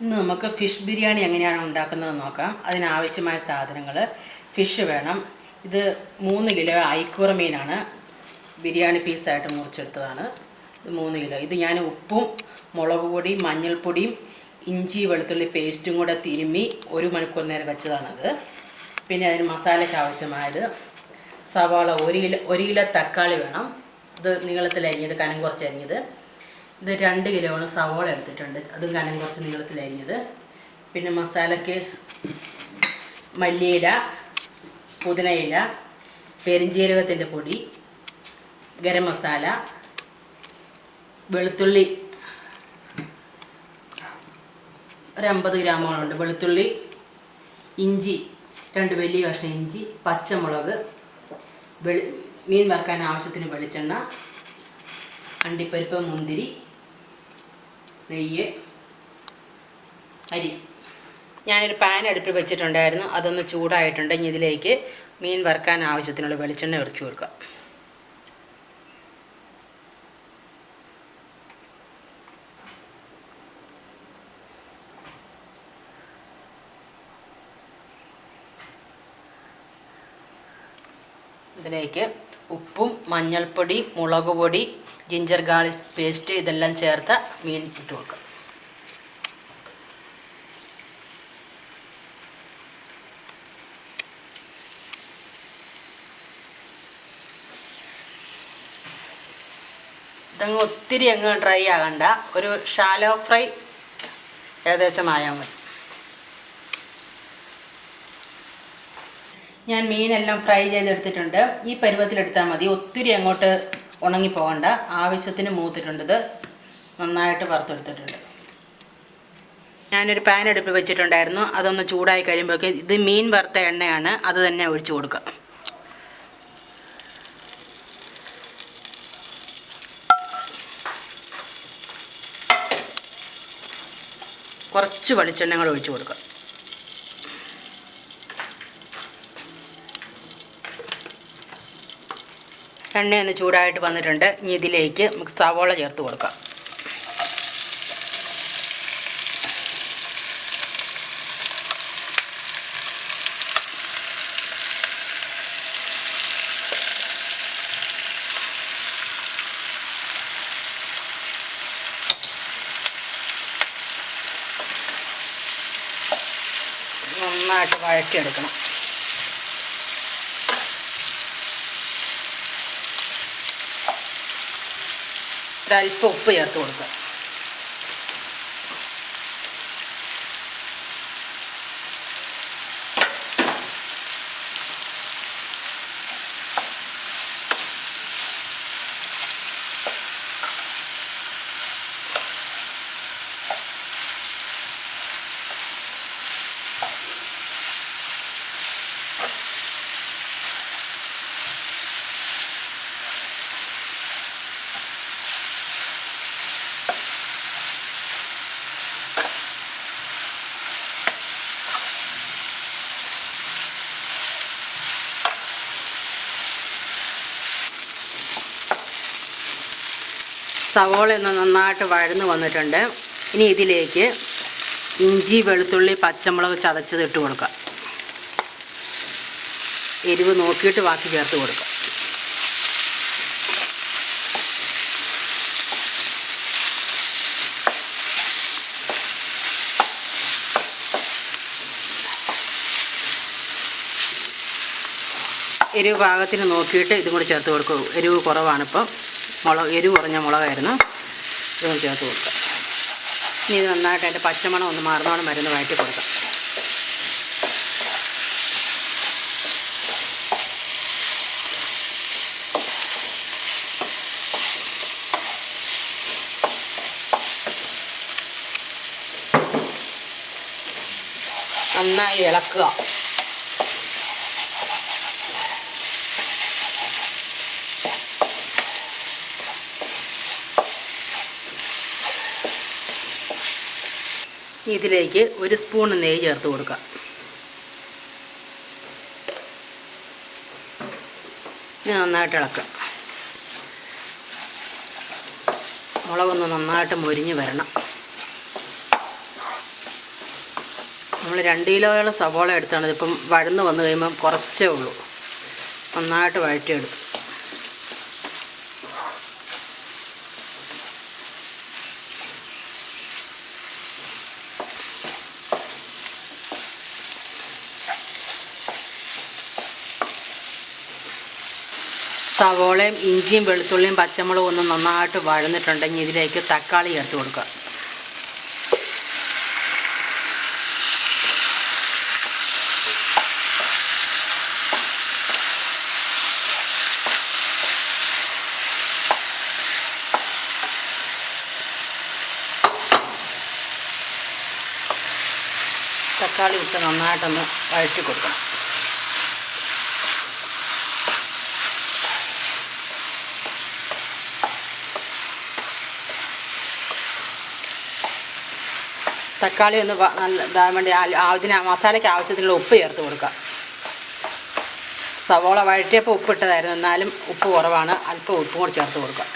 ഇന്ന് നമുക്ക് ഫിഷ് ബിരിയാണി എങ്ങനെയാണ് ഉണ്ടാക്കുന്നത് നോക്കാം. അതിനാവശ്യമായ സാധനങ്ങൾ: ഫിഷ് വേണം. ഇത് 3 കിലോ ഐക്കൂറ മീനാണ്, ബിരിയാണി പീസായിട്ട് മുറിച്ചെടുത്തതാണ്. ഇത് 3 കിലോ. ഇത് ഞാൻ ഉപ്പും മുളക് പൊടിയും മഞ്ഞൾപ്പൊടിയും ഇഞ്ചി വെളുത്തുള്ളി പേസ്റ്റും കൂടെ തിരുമ്മി 1 മണിക്കൂർ നേരം വെച്ചതാണത്. പിന്നെ അതിന് മസാലയ്ക്ക് ആവശ്യമായത് സവാള 1 കിലോ തക്കാളി വേണം. ഇത് നീളത്തിലരിഞ്ഞത്, കനം കുറച്ചരിഞ്ഞത്. ഇത് 2 കിലോണ് സവാള എടുത്തിട്ടുണ്ട്, അതും കനം കുറച്ച് നീളത്തിലരിഞ്ഞത്. പിന്നെ മസാലയ്ക്ക് മല്ലിയില, പുതിനയില, പെരിഞ്ജീരകത്തിൻ്റെ പൊടി, ഗരം മസാല, വെളുത്തുള്ളി ഒരു 50 ഗ്രാമോളമുണ്ട് വെളുത്തുള്ളി, ഇഞ്ചി 2 വലിയ കഷ്ണം ഇഞ്ചി, പച്ചമുളക്, മീൻ വറുക്കാൻ ആവശ്യത്തിന് വെളിച്ചെണ്ണ, അണ്ടിപ്പരിപ്പ്, മുന്തിരി, നെയ്യ്, അരി. ഞാനൊരു പാൻ അടുപ്പിൽ വെച്ചിട്ടുണ്ടായിരുന്നു, അതൊന്ന് ചൂടായിട്ടുണ്ട്. ഇനി ഇതിലേക്ക് മീൻ വറുക്കാൻ ആവശ്യത്തിനുള്ള വെളിച്ചെണ്ണ ഒഴിച്ചു കൊടുക്കാം. ഇതിലേക്ക് ഉപ്പും മഞ്ഞൾപ്പൊടി, മുളക് പൊടി, ജിഞ്ചർ ഗാർലിക് പേസ്റ്റ് ഇതെല്ലാം ചേർത്ത മീൻ ഇട്ട് കൊടുക്കാം. ഇതങ്ങ് ഒത്തിരി അങ്ങ് ഡ്രൈ ആകണ്ട, ഒരു ഷാലോ ഫ്രൈ ഏകദേശം ആയാൽ മതി. ഞാൻ മീനെല്ലാം ഫ്രൈ ചെയ്തെടുത്തിട്ടുണ്ട്. ഈ പരുവത്തിലെടുത്താൽ മതി, ഒത്തിരി അങ്ങോട്ട് ഉണങ്ങിപ്പോകണ്ട. ആവശ്യത്തിന് മൂത്തിട്ടുണ്ട്, ഇത് നന്നായിട്ട് വറുത്തെടുത്തിട്ടുണ്ട്. ഞാനൊരു പാൻ അടുപ്പിൽ വെച്ചിട്ടുണ്ടായിരുന്നു, അതൊന്ന് ചൂടായി കഴിയുമ്പോഴേക്ക് ഇത് മീൻ വറുത്ത എണ്ണയാണ്, അത് തന്നെ ഒഴിച്ചു കൊടുക്കുക. കുറച്ച് വെളിച്ചെണ്ണ കൂടെ ഒഴിച്ചു കൊടുക്കുക. എണ്ണയൊന്ന് ചൂടായിട്ട് വന്നിട്ടുണ്ട്. ഇനി ഇതിലേക്ക് നമുക്ക് സവാള ചേർത്ത് കൊടുക്കാം. നന്നായിട്ട് വഴറ്റിയെടുക്കണം. ഒരല്പം ഉപ്പ് ചേർത്ത് കൊടുക്കുക. സവോള ഒന്ന് നന്നായിട്ട് വഴന്ന് വന്നിട്ടുണ്ട്. ഇനി ഇതിലേക്ക് ഇഞ്ചി വെളുത്തുള്ളി പച്ചമുളക് ചതച്ചത് ഇട്ട് കൊടുക്കുക. എരിവ് നോക്കിയിട്ട് ബാക്കി ചേർത്ത് കൊടുക്കുക. എരിവ് പാകത്തിന് നോക്കിയിട്ട് ഇതും കൂടി ചേർത്ത് കൊടുക്കുക. എരിവ് കുറവാണിപ്പം, എരിവ് കുറഞ്ഞ മുളകായിരുന്നു, ഇതും ചേർത്ത് കൊടുക്കുക. ഇനി ഇത് നന്നായിട്ട് അതിൻ്റെ പച്ചമണം ഒന്ന് മാറുന്നോണം മരുന്ന് വഴറ്റി കൊടുക്കാം. നന്നായി ഇളക്കുക. ഇതിലേക്ക് 1 സ്പൂൺ നെയ്യ് ചേർത്ത് കൊടുക്കുക. ഇനി നന്നായിട്ട് ഇളക്കുക. മുളകൊന്ന് നന്നായിട്ട് മൊരിഞ്ഞ് വരണം. നമ്മൾ 2 കിലോയോളം സവോള എടുത്താണ്. ഇതിപ്പം വഴന്ന് വന്നു കഴിയുമ്പം കുറച്ചേ ഉള്ളൂ. നന്നായിട്ട് വഴറ്റിയെടുക്കും. സവോളയും ഇഞ്ചിയും വെളുത്തുള്ളിയും പച്ചമുളകും ഒന്ന് നന്നായിട്ട് വഴന്നിട്ടുണ്ടെങ്കിൽ ഇതിലേക്ക് തക്കാളി ചേർത്ത് കൊടുക്കുക. തക്കാളി ഇട്ട് നന്നായിട്ടൊന്ന് വഴറ്റി കൊടുക്കണം. തക്കാളി ഒന്ന് നല്ല ഇതാൻ വേണ്ടി അതിന് മസാലയ്ക്ക് ആവശ്യത്തിനുള്ള ഉപ്പ് ചേർത്ത് കൊടുക്കുക. സവോള വഴറ്റിയപ്പോൾ ഉപ്പിട്ടതായിരുന്നു, എന്നാലും ഉപ്പ് കുറവാണ്. അല്പം ഉപ്പും കൂടി ചേർത്ത് കൊടുക്കുക.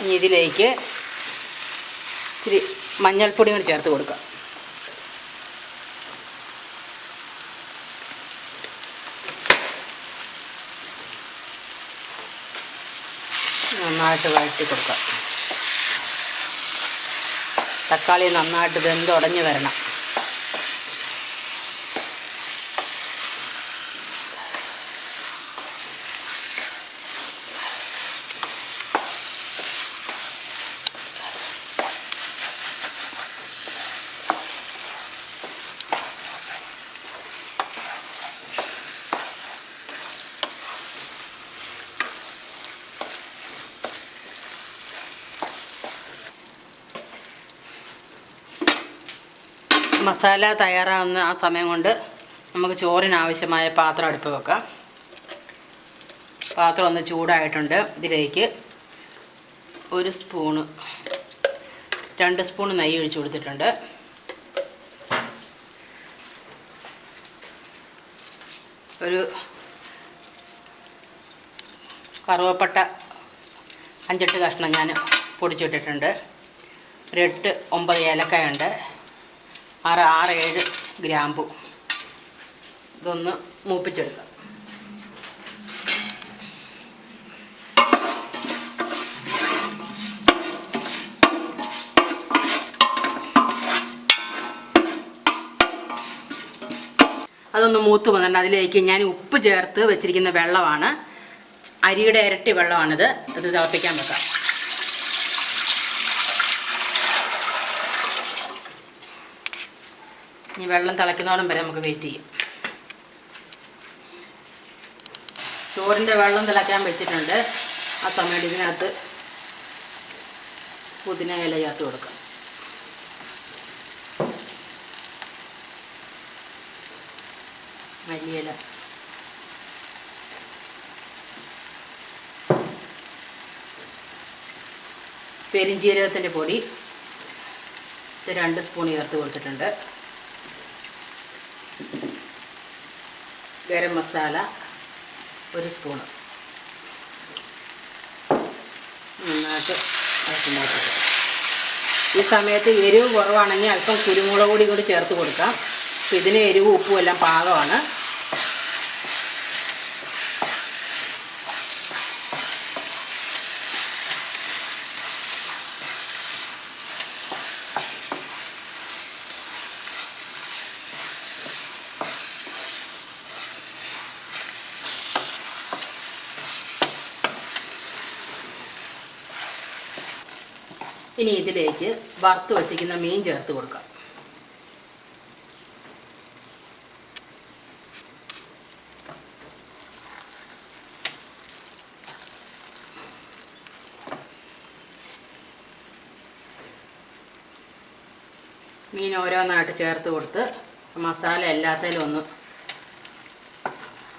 ഇനി ഇതിലേക്ക് ഇച്ചിരി മഞ്ഞൾപ്പൊടി കൂടി ചേർത്ത് കൊടുക്കുക. നന്നായിട്ട് വഴറ്റി കൊടുക്കുക. തക്കാളി നന്നായിട്ട് വെന്തുടഞ്ഞ് വരണം. മസാല തയ്യാറാകുന്ന ആ സമയം കൊണ്ട് നമുക്ക് ചോറിനാവശ്യമായ പാത്രം അടുപ്പ് വെക്കാം. പാത്രം ഒന്ന് ചൂടായിട്ടുണ്ട്. ഇതിലേക്ക് 1 സ്പൂണ് 2 സ്പൂൺ നെയ്യ് ഒഴിച്ച് കൊടുത്തിട്ടുണ്ട്. ഒരു കറുവപ്പട്ട 5-8 കഷ്ണം ഞാൻ പൊടിച്ചിട്ടിട്ടുണ്ട്. ഒരു 8-9 ഏലക്കായുണ്ട്. 6-7 ഗ്രാമ്പു. ഇതൊന്ന് മൂപ്പിച്ചെടുക്കാം. അതൊന്ന് മൂത്ത് വന്നിട്ടുണ്ട്. അതിലേക്ക് ഞാൻ ഉപ്പ് ചേർത്ത് വെച്ചിരിക്കുന്ന വെള്ളമാണ്, അരിയുടെ ഇരട്ടി വെള്ളമാണിത്. ഇത് തിളപ്പിക്കാൻ വെക്കാം. ഇനി വെള്ളം തിളയ്ക്കുന്നോളം വരെ നമുക്ക് വെയിറ്റ് ചെയ്യും. ചോറിൻ്റെ വെള്ളം തിളയ്ക്കാൻ വെച്ചിട്ടുണ്ട്. ആ സമയത്ത് ഇതിനകത്ത് പുതിന ഇല ചേർത്ത് കൊടുക്കാം. മല്ലിയില, പെരിഞ്ജീരകത്തിൻ്റെ പൊടി 2 സ്പൂൺ ചേർത്ത് കൊടുത്തിട്ടുണ്ട്. ഗരം മസാല 1 സ്പൂണ്. നന്നായിട്ട് ഉണ്ടാക്കിയിട്ട് ഈ സമയത്ത് എരിവ് കുറവാണെങ്കിൽ അല്പം കുരുമുളക് പൊടി കൂടി ചേർത്ത് കൊടുക്കാം. അപ്പോൾ ഇതിന് എരിവും ഉപ്പും എല്ലാം പാകമാണ്. ഇനി ഇതിലേക്ക് വറുത്ത് വച്ചിരിക്കുന്ന മീൻ ചേർത്ത് കൊടുക്കാം. മീൻ ഓരോന്നായിട്ട് ചേർത്ത് കൊടുത്ത് മസാല എല്ലാത്തിലും ഒന്ന്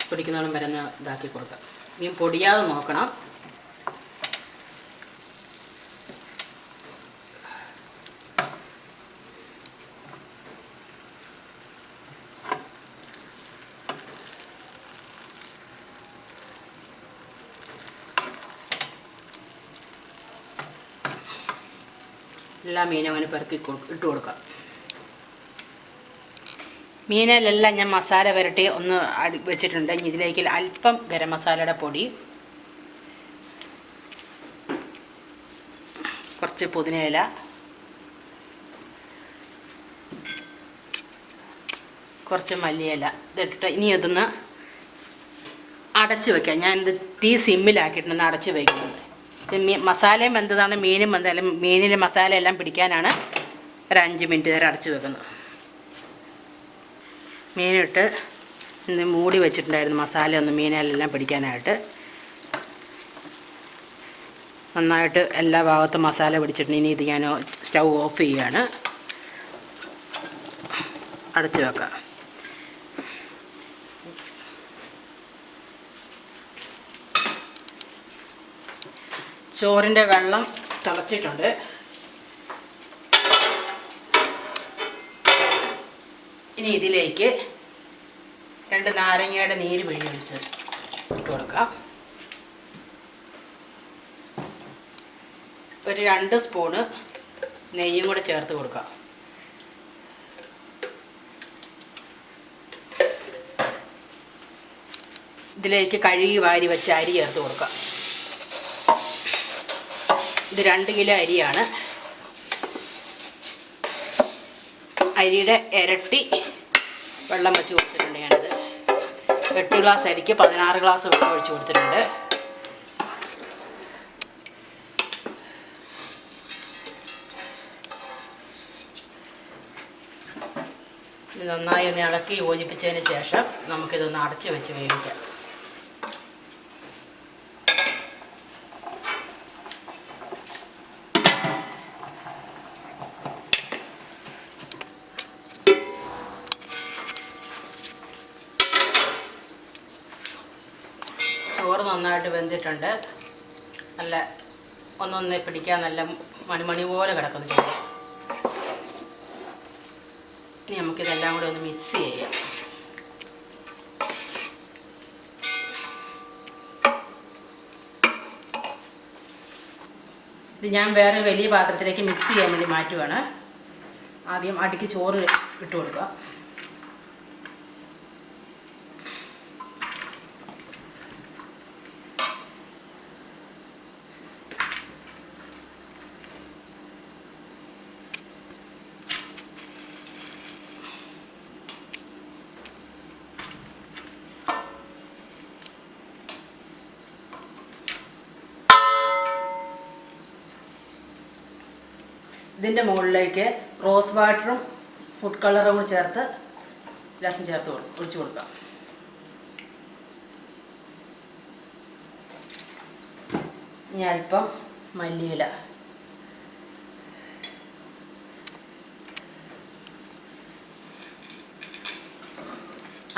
പിടിക്കുന്നോളം വരെ ഇതാക്കി കൊടുക്കാം. മീൻ പൊടിയാതെ നോക്കണം. എല്ലാ മീനും അങ്ങനെ പെറുക്കി ഇട്ട് കൊടുക്കാം. മീനിലെല്ലാം ഞാൻ മസാല പുരട്ടി ഒന്ന് വെച്ചിട്ടുണ്ട്. ഇനി ഇതിലേക്ക് അല്പം ഗരം മസാലയുടെ പൊടി, കുറച്ച് പുതിനയില, കുറച്ച് മല്ലിയില ഇതിട്ടിട്ട് ഇനി ഇതൊന്ന് അടച്ച് വയ്ക്കാം. ഞാനിത് തീ സിമ്മിലാക്കിയിട്ടൊന്ന് അടച്ച് വയ്ക്കുന്നത്. മസാലയും വെന്തതാണ്, മീനും വെന്താലും മീനിലെ മസാല എല്ലാം പിടിക്കാനാണ് ഒരു 5 മിനിറ്റ് നേരം അടച്ച് വെക്കുന്നത്. മീനിട്ട് ഇന്ന് മൂടി വെച്ചിട്ടുണ്ടായിരുന്നു മസാല ഒന്ന് മീനിലെല്ലാം പിടിക്കാനായിട്ട്. നന്നായിട്ട് എല്ലാ ഭാഗത്തും മസാല പിടിച്ചിട്ടുണ്ട്. ഇനി ഇത് ഞാൻ സ്റ്റൗ ഓഫ് ചെയ്യുകയാണ്. അടച്ച് വെക്കാം. ചോറിൻ്റെ വെള്ളം തിളച്ചിട്ടുണ്ട്. ഇനി ഇതിലേക്ക് 2 നാരങ്ങയുടെ നീര് പിഴിഞ്ഞൊഴിച്ച് ഇട്ട് കൊടുക്കാം. ഒരു 2 സ്പൂണ് നെയ്യും കൂടെ ചേർത്ത് കൊടുക്കാം. ഇതിലേക്ക് കഴുകി വാരി വെച്ച അരി ചേർത്ത് കൊടുക്കാം. ഇത് 2 കിലോ അരിയാണ്. അരിയുടെ ഇരട്ടി വെള്ളം വെച്ച് കൊടുത്തിട്ടുണ്ട് ഞാനിത്. 8 ഗ്ലാസ് അരിക്ക് 16 ഗ്ലാസ് വെള്ളം ഒഴിച്ച് കൊടുത്തിട്ടുണ്ട്. ഇത് നന്നായി ഒന്ന് ഇളക്കി യോജിപ്പിച്ചതിന് ശേഷം നമുക്കിതൊന്ന് അടച്ച് വെച്ച് വേവിക്കാം. ചോറ് നന്നായിട്ട് വെന്തിട്ടുണ്ട്. നല്ല ഒന്നൊന്ന് പിടിക്കാൻ നല്ല മണിമണി പോലെ കിടക്കുന്നു ചോറ്. ഇനി നമുക്കിതെല്ലാം കൂടെ ഒന്ന് മിക്സ് ചെയ്യാം. ഇത് ഞാൻ വേറെ വലിയ പാത്രത്തിലേക്ക് മിക്സ് ചെയ്യാൻ വേണ്ടി മാറ്റുവാണ്. ആദ്യം അടിക്ക് ചോറ് ഇട്ട് കൊടുക്കുക. ഇതിൻ്റെ മുകളിലേക്ക് റോസ് വാട്ടറും ഫുഡ് കളറും കൂടി ചേർത്ത് ലേശം ചേർത്ത് ഒഴിച്ചു കൊടുക്കാം. ഇനി അല്പം മല്ലിയില,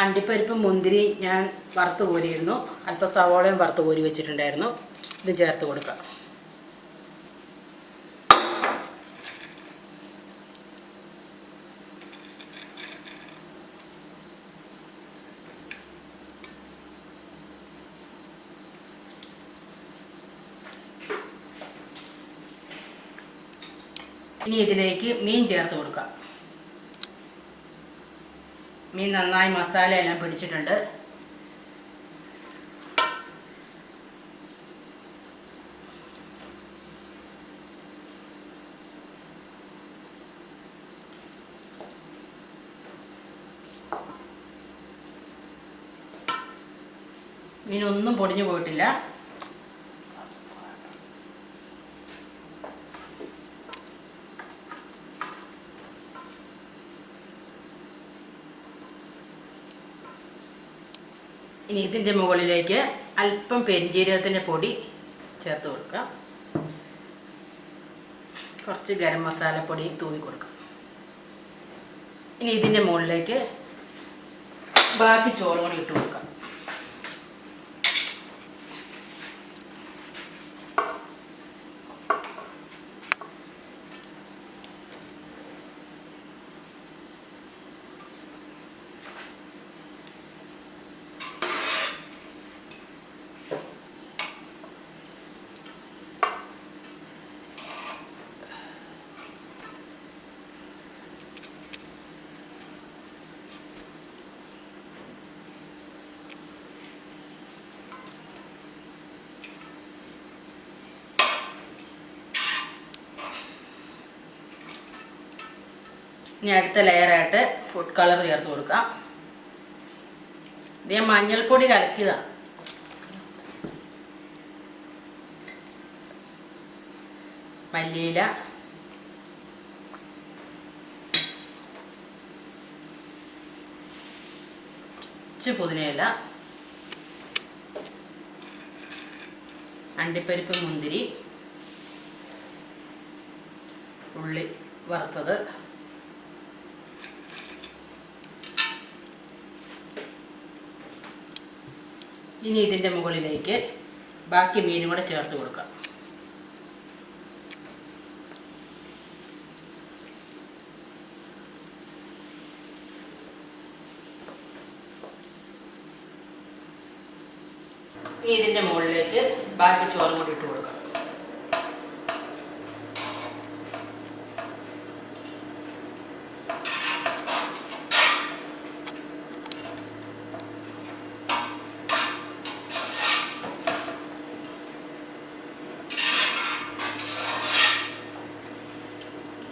അണ്ടിപ്പരിപ്പ് മുന്തിരി ഞാൻ വറുത്ത് കോരിയിരുന്നു. അല്പം സവോളയും വറുത്ത് കോരി വെച്ചിട്ടുണ്ടായിരുന്നു. ഇത് ചേർത്ത് കൊടുക്കാം. ഇനി ഇതിലേക്ക് മീൻ ചേർത്ത് കൊടുക്കാം. മീൻ നന്നായി മസാല എല്ലാം പിടിച്ചിട്ടുണ്ട്. മീനൊന്നും പൊടിഞ്ഞു പോയിട്ടില്ല. ഇനി ഇതിൻ്റെ മുകളിലേക്ക് അല്പം പെരിഞ്ജീരകത്തിൻ്റെ പൊടി ചേർത്ത് കൊടുക്കാം. കുറച്ച് ഗരം മസാലപ്പൊടി തൂവി കൊടുക്കാം. ഇനി ഇതിൻ്റെ മുകളിലേക്ക് ബാക്കി ചോറ് കൂടി ഇട്ട് കൊടുക്കാം. ഇനി അടുത്ത ലെയറായിട്ട് ഫുഡ് കളർ ചേർത്ത് കൊടുക്കാം. ഇത് ഞാൻ മഞ്ഞൾപ്പൊടി കലക്കിയതാണ്. മല്ലിയില, കുറച്ച് പുതിനയില, അണ്ടിപ്പരിപ്പ്, മുന്തിരി, ഉള്ളി വറുത്തത്, ഇനി ഇതിൻ്റെ മുകളിലേക്ക് ബാക്കി മീനും കൂടെ ചേർത്ത് കൊടുക്കാം. ഇനി ഇതിൻ്റെ മുകളിലേക്ക് ബാക്കി ചോറും കൂടി ഇട്ട് കൊടുക്കാം.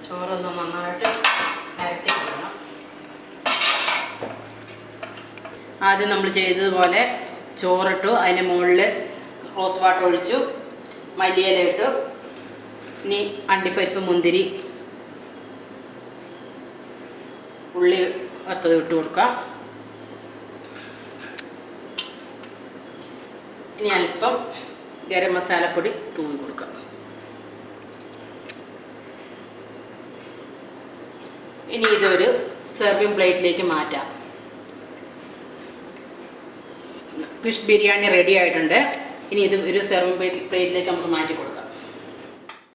ചോറൊന്ന് നന്നായിട്ട് ഇരട്ടി കൊടുക്കണം. ആദ്യം നമ്മൾ ചെയ്തതുപോലെ ചോറിട്ടു, അതിൻ്റെ മുകളിൽ റോസ് വാട്ടർ ഒഴിച്ചു, മല്ലിയില ഇട്ടു. ഇനി അണ്ടിപ്പരിപ്പ്, മുന്തിരി, ഉള്ളി വറുത്തത് ഇട്ട് കൊടുക്കാം. ഇനി അല്പം ഗരം മസാലപ്പൊടി തൂവി കൊടുക്കാം. ഇനി ഇതൊരു സെർവിങ് പ്ലേറ്റിലേക്ക് മാറ്റാം. ഫിഷ് ബിരിയാണി റെഡി ആയിട്ടുണ്ട്. ഇനി ഇത് ഒരു സെർവിങ് പ്ലേറ്റിലേക്ക് നമുക്ക് മാറ്റി കൊടുക്കാം.